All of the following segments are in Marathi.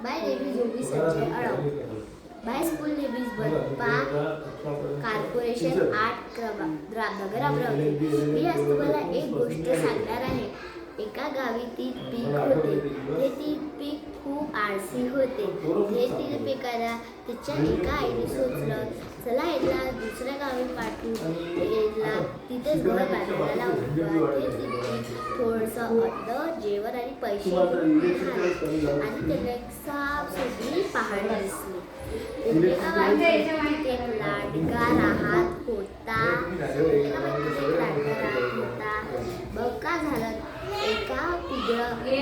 My name is Yogi Sanjay Arao. My school name is Badpa Corporation Art Ramnagar Amravati. मी आज तुम्हाला एक गोष्ट सांगणार आहे. एका गावी 3 पीक होते. ते 3 पीक खूप आळसी होते. हे 3 पिकाला त्याच्या एका आईने सोचलं, चला याला दुसऱ्या गावी पाठवू, याला तिथेच घर बांधायला लावू. ते 3 पीक थोडंसं अन्न, जेवण आणि पैसे घेऊन आणि त्याला एक साफसुथरी पहाड दिसली. एक लाडका राहत होता. मग का झालं, एका पिकलं घर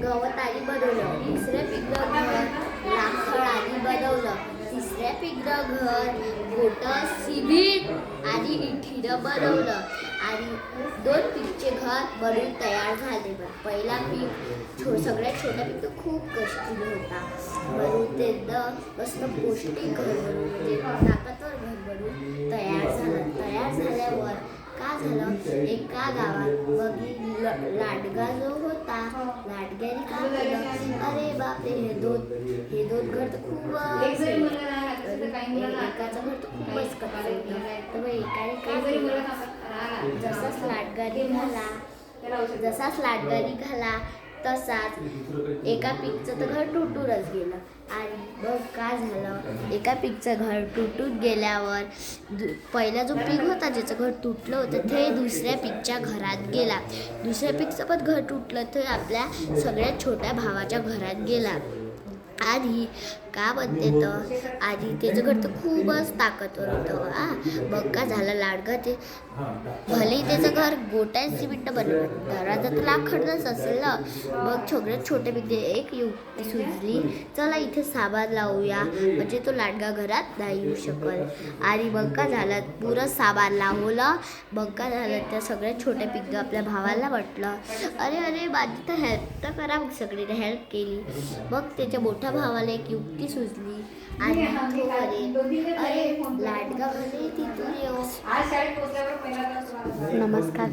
गवताने बनवलं, दुसऱ्या पिकलं घर लाकडाने बनवलं, तिसऱ्या पिकलं घर मोठं सिमेंट आणि इठीनं बनवलं आणि 2 पीकचे घर बनून तयार झाले. पहिला पीक सगळ्यात छोटा पीक तर खूप कष्टी होता. म्हणून ते मस्त पौष्टिक घर बनवून म्हणजे ताकदवर घर बनवून तयार झालं. तयार झाल्यावर का झालं, एका गावात लाडका जो होता, लाडक्याने काय केलं, अरे बापरे हे दोन घर तर खूप एकाचं घर तर खूपच कमी होतं. तर एकाने काय केलं, जसाच लाडका निघाला तसाच एका पीकचं तर घर तुटूनच गेलं. आणि मग काय झालं, एका पीकचं घर तुटून गेल्यावर पहिला जो पीक होता ज्याचं घर तुटलं होतं ते दुसऱ्या पीकच्या घरात गेला. दुसऱ्या पीकचं पण घर तुटलं तर आपल्या सगळ्यात छोट्या भावाच्या घरात गेला. आणि का म्हणते तर आधी त्याचं घर तर खूपच ताकदवर होतं. मग का झालं, लाडका ते भले त्याचं घर गोट्या सिमेंट बनवलं, दरवाजा तर लाकडच असेल ना. मग सगळ्यात छोटे पिकते एक युक्ती सुचली, चला इथे सामान लावूया म्हणजे तो लाडका घरात नाही येऊ शकल. आणि मग का झालं, पुरं सामान लावलं. मग का झालं, त्या सगळ्यात छोट्या पिकं आपल्या भावाला म्हटलं, अरे माझी तर हेल्प तर करा. मग सगळीने हेल्प केली. मग त्याच्या मोठ्या भावाला एक युक्ती सुचली आणि तो अरे लाडका म्हणे तिथून येऊ. आज शाळेत पोहोचल्यावर पहिला नमस्कार.